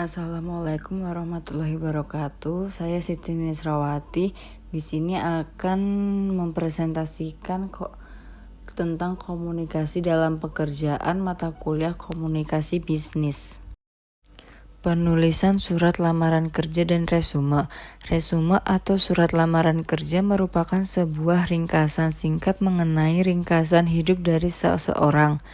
Assalamualaikum warahmatullahi wabarakatuh. Saya Siti Nisrawati. Di sini akan mempresentasikan tentang komunikasi dalam pekerjaan mata kuliah komunikasi bisnis. Penulisan surat lamaran kerja dan resume. Resume atau surat lamaran kerja merupakan sebuah ringkasan singkat mengenai ringkasan hidup dari seseorang.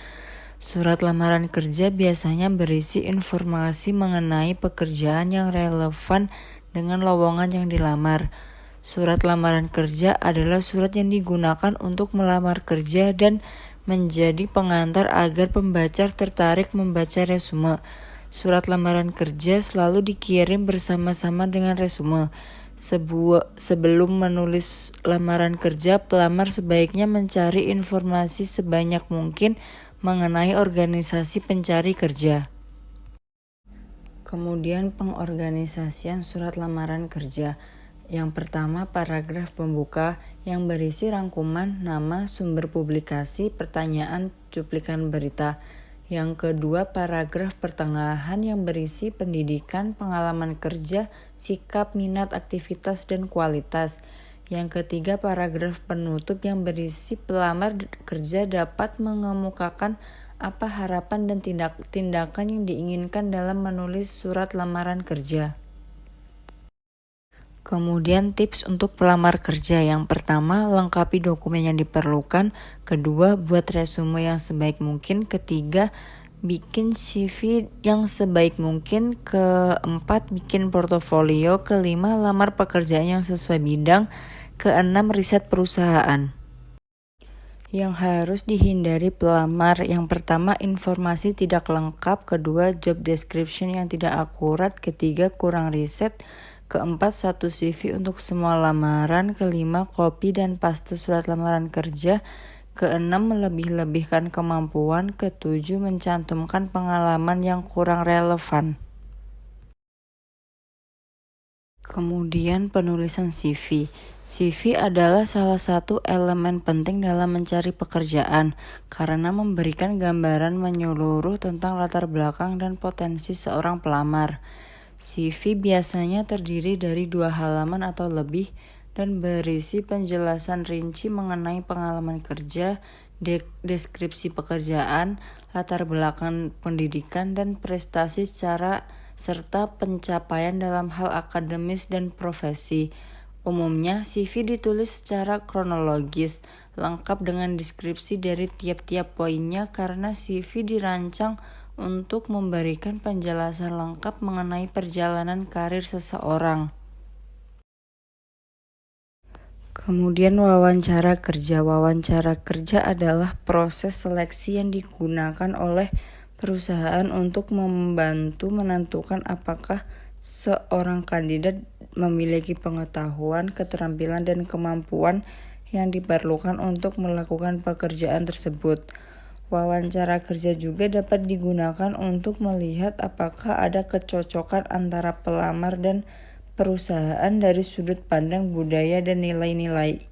Surat lamaran kerja biasanya berisi informasi mengenai pekerjaan yang relevan dengan lowongan yang dilamar. Surat lamaran kerja adalah surat yang digunakan untuk melamar kerja dan menjadi pengantar agar pembaca tertarik membaca resume. Surat lamaran kerja selalu dikirim bersama-sama dengan resume. Sebelum menulis lamaran kerja, pelamar sebaiknya mencari informasi sebanyak mungkin mengenai organisasi pencari kerja. Kemudian pengorganisasian surat lamaran kerja. Yang pertama, paragraf pembuka yang berisi rangkuman nama, sumber publikasi, pertanyaan, cuplikan berita. Yang kedua, paragraf pertengahan yang berisi pendidikan, pengalaman kerja, sikap, minat, aktivitas, dan kualitas. Yang ketiga, paragraf penutup yang berisi pelamar kerja dapat mengemukakan apa harapan dan tindakan yang diinginkan dalam menulis surat lamaran kerja. Kemudian tips untuk pelamar kerja. Yang pertama, lengkapi dokumen yang diperlukan. Kedua, buat resume yang sebaik mungkin. Ketiga, bikin CV yang sebaik mungkin. Keempat, bikin portofolio. Kelima, lamar pekerjaan yang sesuai bidang. Keenam, riset perusahaan. Yang harus dihindari pelamar. Yang pertama, informasi tidak lengkap. Kedua, job description yang tidak akurat. Ketiga, kurang riset. Keempat, satu CV untuk semua lamaran. Kelima, copy dan paste surat lamaran kerja. Keenam, melebih-lebihkan kemampuan. Ketujuh, mencantumkan pengalaman yang kurang relevan. Kemudian penulisan CV. CV adalah salah satu elemen penting dalam mencari pekerjaan karena memberikan gambaran menyeluruh tentang latar belakang dan potensi seorang pelamar. CV biasanya terdiri dari 2 halaman atau lebih dan berisi penjelasan rinci mengenai pengalaman kerja, deskripsi pekerjaan, latar belakang pendidikan, dan prestasi serta pencapaian dalam hal akademis dan profesi. Umumnya, CV ditulis secara kronologis, lengkap dengan deskripsi dari tiap-tiap poinnya karena CV dirancang untuk memberikan penjelasan lengkap mengenai perjalanan karir seseorang. Kemudian wawancara kerja. Wawancara kerja adalah proses seleksi yang digunakan oleh perusahaan untuk membantu menentukan apakah seorang kandidat memiliki pengetahuan, keterampilan, dan kemampuan yang diperlukan untuk melakukan pekerjaan tersebut. Wawancara kerja juga dapat digunakan untuk melihat apakah ada kecocokan antara pelamar dan perusahaan dari sudut pandang budaya dan nilai-nilai.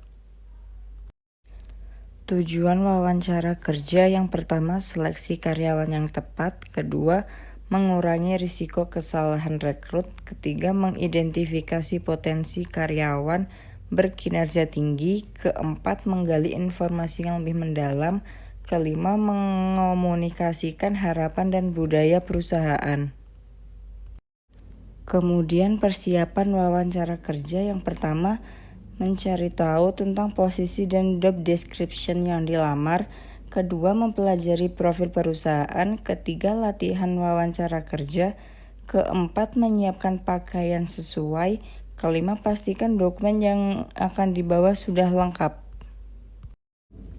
Tujuan wawancara kerja yang pertama, seleksi karyawan yang tepat. Kedua, mengurangi risiko kesalahan rekrut. Ketiga, mengidentifikasi potensi karyawan berkinerja tinggi. Keempat, menggali informasi yang lebih mendalam. Kelima, mengomunikasikan harapan dan budaya perusahaan. Kemudian persiapan wawancara kerja. Yang pertama, mencari tahu tentang posisi dan job description yang dilamar. Kedua, mempelajari profil perusahaan. Ketiga, latihan wawancara kerja. Keempat, menyiapkan pakaian sesuai. Kelima, pastikan dokumen yang akan dibawa sudah lengkap.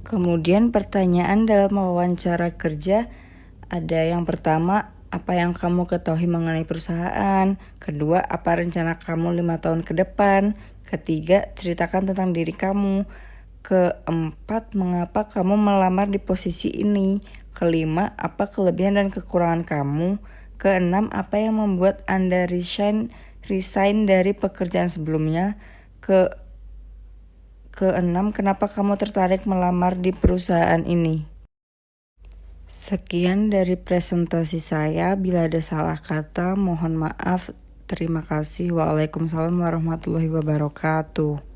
Kemudian pertanyaan dalam wawancara kerja ada yang pertama, apa yang kamu ketahui mengenai perusahaan? Kedua, apa rencana kamu 5 tahun ke depan? Ketiga, ceritakan tentang diri kamu. Keempat, mengapa kamu melamar di posisi ini? Kelima, apa kelebihan dan kekurangan kamu? Keenam, apa yang membuat Anda resign dari pekerjaan sebelumnya? Keenam, kenapa kamu tertarik melamar di perusahaan ini? Sekian dari presentasi saya. Bila ada salah kata, mohon maaf. Terima kasih. Waalaikumsalam warahmatullahi wabarakatuh.